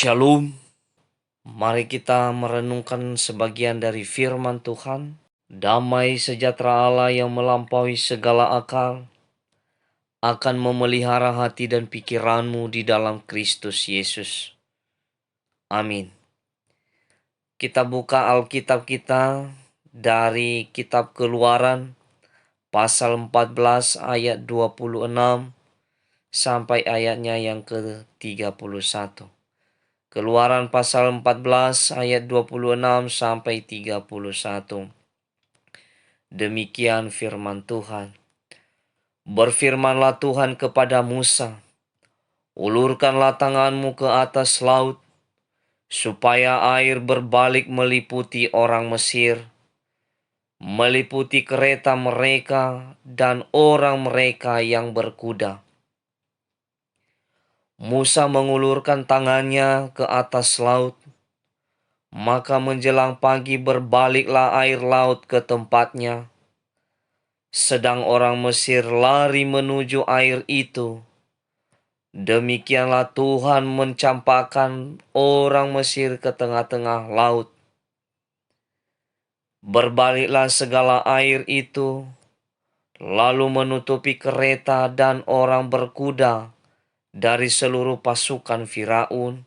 Shalom, mari kita merenungkan sebagian dari firman Tuhan. Damai sejahtera Allah yang melampaui segala akal akan memelihara hati dan pikiranmu di dalam Kristus Yesus. Amin. Kita buka Alkitab kita dari kitab Keluaran pasal 14 ayat 26 sampai ayatnya yang ke-31. Keluaran pasal 14 ayat 26 sampai 31. Demikian firman Tuhan. Berfirmanlah Tuhan kepada Musa, ulurkanlah tanganmu ke atas laut, supaya air berbalik meliputi orang Mesir, meliputi kereta mereka dan orang mereka yang berkuda. Musa mengulurkan tangannya ke atas laut, maka menjelang pagi berbaliklah air laut ke tempatnya. Sedang orang Mesir lari menuju air itu. Demikianlah Tuhan mencampakkan orang Mesir ke tengah-tengah laut. Berbaliklah segala air itu, lalu menutupi kereta dan orang berkuda dari seluruh pasukan Firaun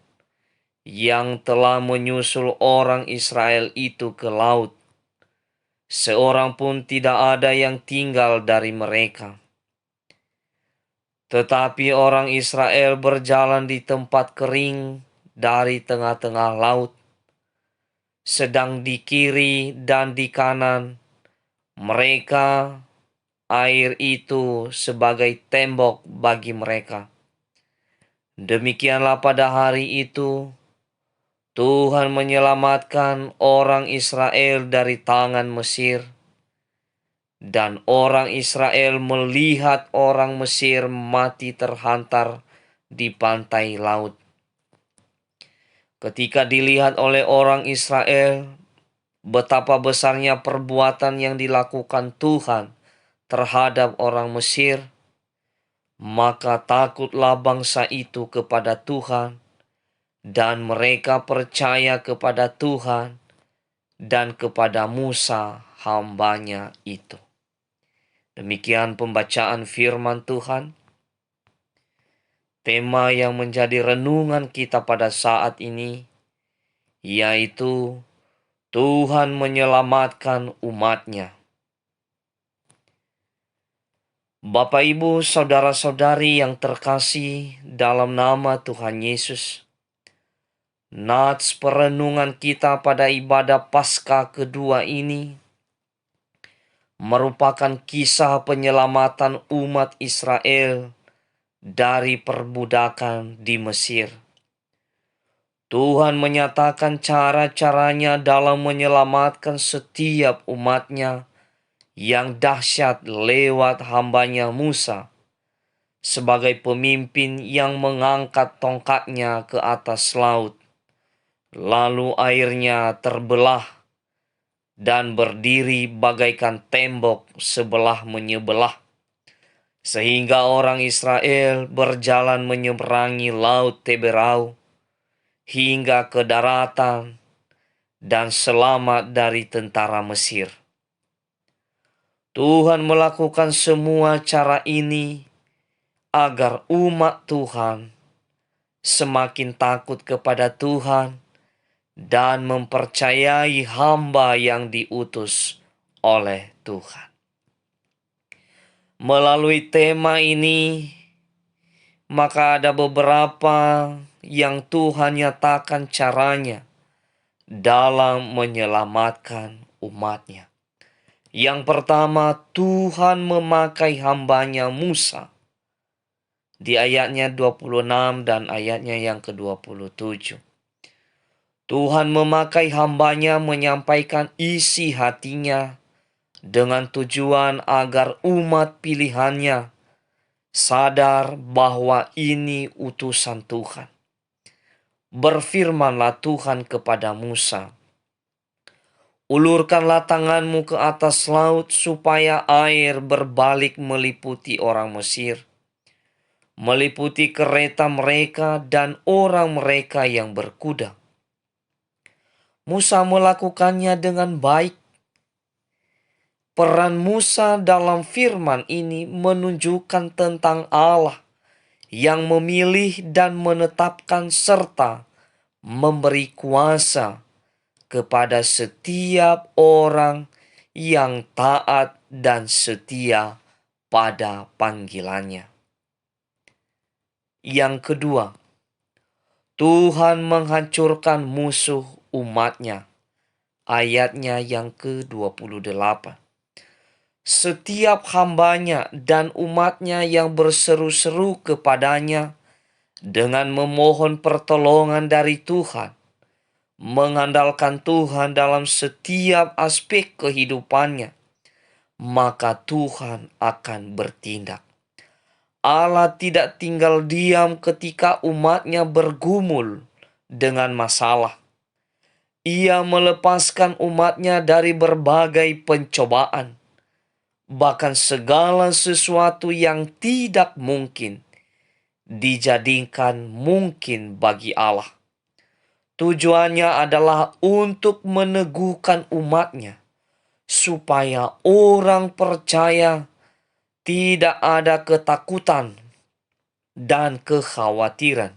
yang telah menyusul orang Israel itu ke laut. Seorang pun tidak ada yang tinggal dari mereka. Tetapi orang Israel berjalan di tempat kering dari tengah-tengah laut, sedang di kiri dan di kanan mereka air itu sebagai tembok bagi mereka. Demikianlah pada hari itu Tuhan menyelamatkan orang Israel dari tangan Mesir, dan orang Israel melihat orang Mesir mati terhantar di pantai laut. Ketika dilihat oleh orang Israel betapa besarnya perbuatan yang dilakukan Tuhan terhadap orang Mesir, maka takutlah bangsa itu kepada Tuhan, dan mereka percaya kepada Tuhan dan kepada Musa hambanya itu. Demikian pembacaan firman Tuhan. Tema yang menjadi renungan kita pada saat ini yaitu Tuhan menyelamatkan umat-Nya. Bapak, Ibu, saudara-saudari yang terkasih dalam nama Tuhan Yesus, nats perenungan kita pada ibadah Paskah kedua ini merupakan kisah penyelamatan umat Israel dari perbudakan di Mesir. Tuhan menyatakan cara-caranya dalam menyelamatkan setiap umat-Nya yang dahsyat lewat hambanya Musa sebagai pemimpin yang mengangkat tongkatnya ke atas laut. Lalu airnya terbelah dan berdiri bagaikan tembok sebelah menyebelah, sehingga orang Israel berjalan menyeberangi laut Teberau hingga ke daratan dan selamat dari tentara Mesir. Tuhan melakukan semua cara ini agar umat Tuhan semakin takut kepada Tuhan dan mempercayai hamba yang diutus oleh Tuhan. Melalui tema ini, maka ada beberapa yang Tuhan nyatakan caranya dalam menyelamatkan umat-Nya. Yang pertama, Tuhan memakai hambanya Musa di ayatnya 26 dan ayatnya yang ke-27. Tuhan memakai hambanya menyampaikan isi hatinya dengan tujuan agar umat pilihannya sadar bahwa ini utusan Tuhan. Berfirmanlah Tuhan kepada Musa, ulurkanlah tanganmu ke atas laut supaya air berbalik meliputi orang Mesir, meliputi kereta mereka dan orang mereka yang berkuda. Musa melakukannya dengan baik. Peran Musa dalam firman ini menunjukkan tentang Allah yang memilih dan menetapkan serta memberi kuasa kepada setiap orang yang taat dan setia pada panggilannya. Yang kedua, Tuhan menghancurkan musuh umatnya. Ayatnya yang ke-28. Setiap hambanya dan umatnya yang berseru-seru kepadanya dengan memohon pertolongan dari Tuhan, mengandalkan Tuhan dalam setiap aspek kehidupannya, maka Tuhan akan bertindak. Allah tidak tinggal diam ketika umatnya bergumul dengan masalah. Ia melepaskan umatnya dari berbagai pencobaan, bahkan segala sesuatu yang tidak mungkin dijadikan mungkin bagi Allah. Tujuannya adalah untuk meneguhkan umatnya, supaya orang percaya tidak ada ketakutan dan kekhawatiran.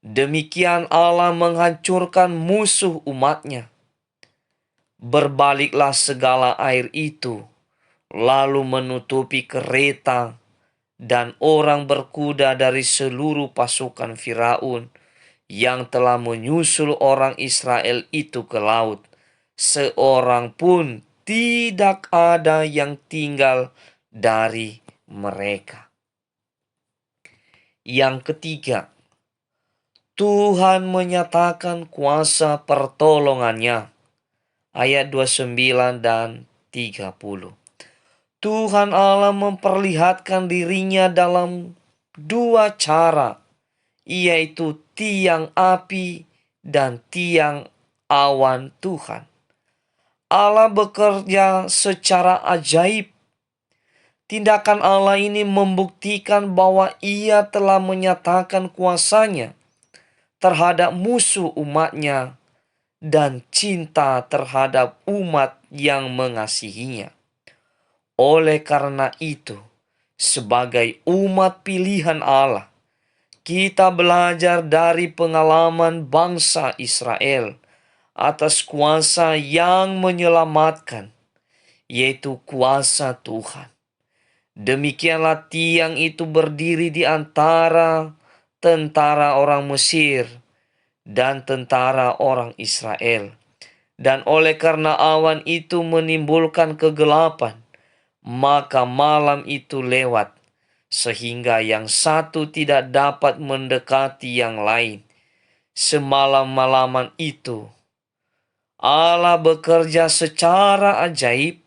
Demikian Allah menghancurkan musuh umatnya. Berbaliklah segala air itu, lalu menutupi kereta dan orang berkuda dari seluruh pasukan Firaun yang telah menyusul orang Israel itu ke laut. Seorang pun tidak ada yang tinggal dari mereka. Yang ketiga, Tuhan menyatakan kuasa pertolongannya. Ayat 29 dan 30. Tuhan Allah memperlihatkan dirinya dalam dua cara, yaitu tiang api dan tiang awan Tuhan. Allah bekerja secara ajaib. Tindakan Allah ini membuktikan bahwa Ia telah menyatakan kuasanya terhadap musuh umatnya dan cinta terhadap umat yang mengasihinya. Oleh karena itu, sebagai umat pilihan Allah, kita belajar dari pengalaman bangsa Israel atas kuasa yang menyelamatkan, yaitu kuasa Tuhan. Demikianlah tiang itu berdiri di antara tentara orang Mesir dan tentara orang Israel. Dan oleh karena awan itu menimbulkan kegelapan, maka malam itu lewat, sehingga yang satu tidak dapat mendekati yang lain. Semalam-malaman itu, Allah bekerja secara ajaib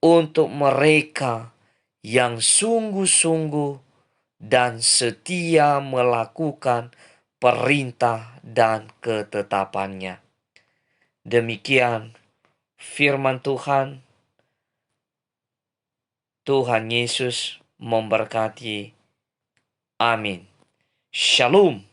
untuk mereka yang sungguh-sungguh dan setia melakukan perintah dan ketetapannya. Demikian firman Tuhan. Tuhan Yesus memberkati. Amin. Shalom.